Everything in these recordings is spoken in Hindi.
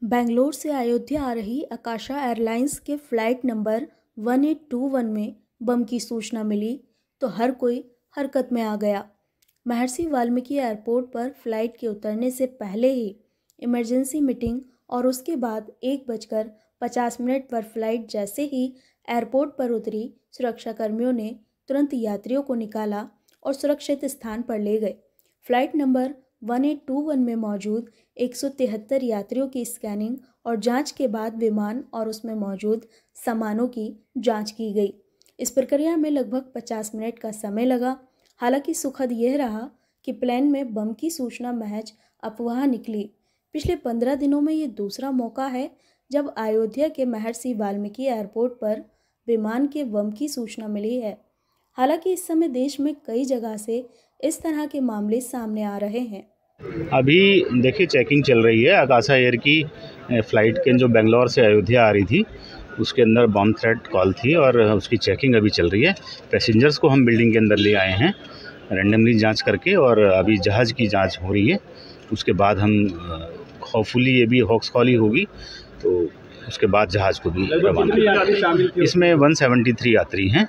बेंगलोर से अयोध्या आ रही आकाशा एयरलाइंस के फ्लाइट नंबर 1821 में बम की सूचना मिली तो हर कोई हरकत में आ गया। महर्षि वाल्मीकि एयरपोर्ट पर फ्लाइट के उतरने से पहले ही इमरजेंसी मीटिंग और उसके बाद 1:50 पर फ्लाइट जैसे ही एयरपोर्ट पर उतरी, सुरक्षाकर्मियों ने तुरंत यात्रियों को निकाला और सुरक्षित स्थान पर ले गए। फ्लाइट नंबर 1821 में मौजूद 173 यात्रियों की स्कैनिंग और जांच के बाद विमान और उसमें मौजूद सामानों की जांच की गई। इस प्रक्रिया में लगभग 50 मिनट का समय लगा। हालांकि सुखद यह रहा कि प्लेन में बम की सूचना महज अफवाह निकली। पिछले 15 दिनों में ये दूसरा मौका है जब अयोध्या के महर्षि वाल्मीकि एयरपोर्ट पर विमान के बम की सूचना मिली है। हालांकि इस समय देश में कई जगह से इस तरह के मामले सामने आ रहे हैं। अभी देखिए चेकिंग चल रही है। आकाशा एयर की फ़्लाइट के जो बेंगलोर से अयोध्या आ रही थी उसके अंदर बॉम्ब थ्रेट कॉल थी और उसकी चेकिंग अभी चल रही है। पैसेंजर्स को हम बिल्डिंग के अंदर ले आए हैं रैंडमली जांच करके और अभी जहाज़ की जांच हो रही है। उसके बाद हम होपफुली ये भी हॉक्स कॉल ही होगी तो उसके बाद जहाज़ को भी रवाना। इसमें 173 यात्री हैं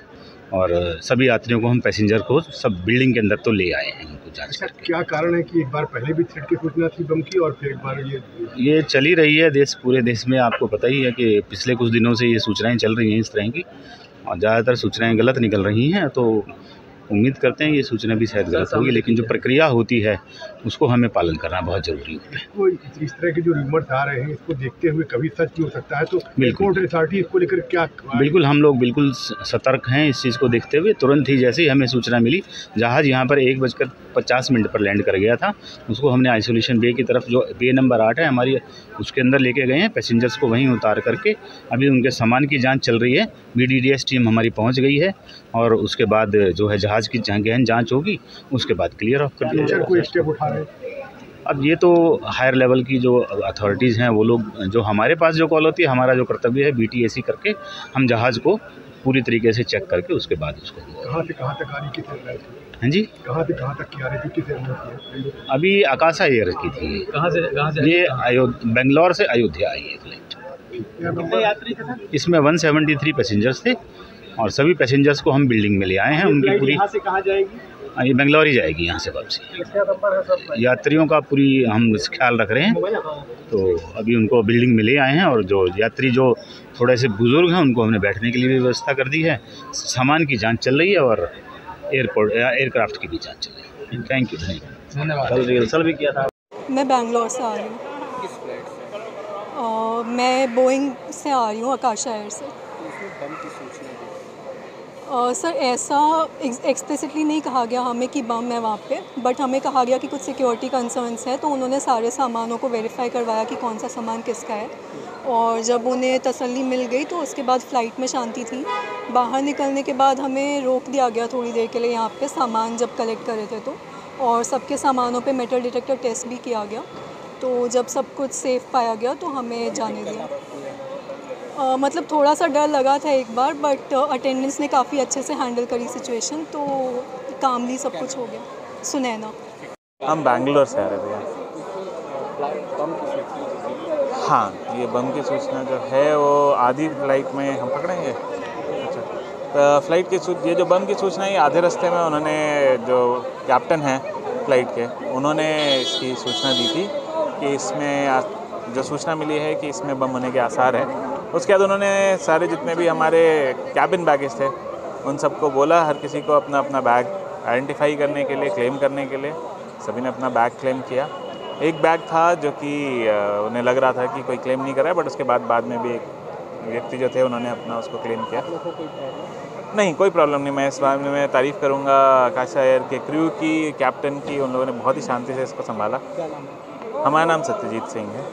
और सभी यात्रियों को हम पैसेंजर को सब बिल्डिंग के अंदर तो ले आए हैं उनको जांच करके। क्या कारण है कि एक बार पहले भी थ्रेट की सूचना थी बम की और फिर एक बार ये चली रही है पूरे देश में। आपको पता ही है कि पिछले कुछ दिनों से ये सूचनाएं चल रही हैं इस तरह की और ज़्यादातर सूचनाएं गलत निकल रही हैं। तो उम्मीद करते हैं ये सूचना भी शायद गलत होगी, लेकिन जो प्रक्रिया होती है उसको हमें पालन करना बहुत ज़रूरी होता है। इस तरह के जो रूमर्स आ रहे हैं इसको देखते हुए कभी सच भी हो सकता है, तो बिल्कुल अथॉरिटी इसको लेकर क्या? बिल्कुल हम लोग बिल्कुल सतर्क हैं इस चीज़ को देखते हुए। तुरंत ही जैसे ही हमें सूचना मिली, जहाज़ यहाँ पर 1:50 पर लैंड कर गया था, उसको हमने आइसोलेशन बे की तरफ जो बे नंबर 8 है हमारी उसके अंदर लेके गए हैं। पैसेंजर्स को वहीं उतार करके अभी उनके सामान की जाँच चल रही है। BDDS टीम हमारी पहुँच गई है और उसके बाद जो है जहाज़ की गहन जांच होगी, उसके बाद क्लियर ऑफ कर दिया कोई स्टेप उठा रहे हैं। अब ये तो हायर लेवल की जो अथॉरिटीज़ हैं वो लोग, जो हमारे पास जो कॉल होती है, हमारा जो कर्तव्य है BTAC करके हम जहाज़ को पूरी तरीके से चेक करके उसके बाद उसको कहाँ से कहाँ तक आ रही थी? हाँ जी, कहाँ से कहाँ तक की आ रही थी? किस एयरलाइन? अभी आकाशा एयर की थी। कहाँ से? ये बेंगलोर से अयोध्या आई है फ्लाइट। कितने यात्री थे? इसमें 173 पैसेंजर्स थे और सभी पैसेंजर्स को हम बिल्डिंग में ले आए हैं। उनकी पूरी यहाँ से कहाँ जाएगी? ये बेंगलोर ही जाएगी यहाँ से वापसी। यात्रियों का पूरी हम ख्याल रख रहे हैं, तो अभी उनको बिल्डिंग में ले आए हैं और जो यात्री जो थोड़े से बुजुर्ग हैं उनको हमने बैठने के लिए भी व्यवस्था कर दी है। सामान की जांच चल रही है और एयरक्राफ्ट की भी जांच चल रही है। थैंक यू, धन्यवाद। कल रिहर्सल भी किया था। मैं बेंगलोर से आ रही हूँ। किस फ्लाइट से? मैं बोइंग से आ रही हूँ, आकाशा एयर से। उसमें बम की सूचना दी? सर ऐसा एक्सप्लिसिटली नहीं कहा गया हमें कि बम है वहाँ पे, बट हमें कहा गया कि कुछ सिक्योरिटी कंसर्न्स हैं, तो उन्होंने सारे सामानों को वेरीफाई करवाया कि कौन सा सामान किसका है। और जब उन्हें तसल्ली मिल गई तो उसके बाद फ़्लाइट में शांति थी। बाहर निकलने के बाद हमें रोक दिया गया थोड़ी देर के लिए यहाँ पे, सामान जब कलेक्ट करे थे तो, और सबके सामानों पे मेटल डिटेक्टर टेस्ट भी किया गया। तो जब सब कुछ सेफ़ पाया गया तो हमें जाने दिया। मतलब थोड़ा सा डर लगा था एक बार, बट अटेंडेंस ने काफ़ी अच्छे से हैंडल करी सिचुएशन, तो कामली सब कुछ हो गया। सुनैना। हम बैंगलोर से आ रहे भैया। बम की सूचना? हाँ, ये बम की सूचना जो है वो आधी फ्लाइट में हम पकड़ेंगे। अच्छा, तो फ्लाइट की ये जो बम की सूचना है आधे रास्ते में उन्होंने, जो कैप्टन हैं फ्लाइट के, उन्होंने इसकी सूचना दी थी कि इसमें जो सूचना मिली है कि इसमें बम होने के आसार हैं। उसके बाद उन्होंने सारे जितने भी हमारे कैबिन बैगेज थे उन सबको बोला, हर किसी को अपना अपना बैग आइडेंटिफाई करने के लिए, क्लेम करने के लिए सभी ने अपना बैग क्लेम किया। एक बैग था जो कि उन्हें लग रहा था कि कोई क्लेम नहीं कर रहा है, बट उसके बाद में भी एक व्यक्ति जो थे उन्होंने अपना उसको क्लेम किया। नहीं, कोई प्रॉब्लम नहीं। मैं इस बारे में मैं तारीफ़ करूँगा आकाशा एयर के क्रू की, कैप्टन की। उन लोगों ने बहुत ही शांति से इसको संभाला। हमारा नाम सत्यजीत सिंह है।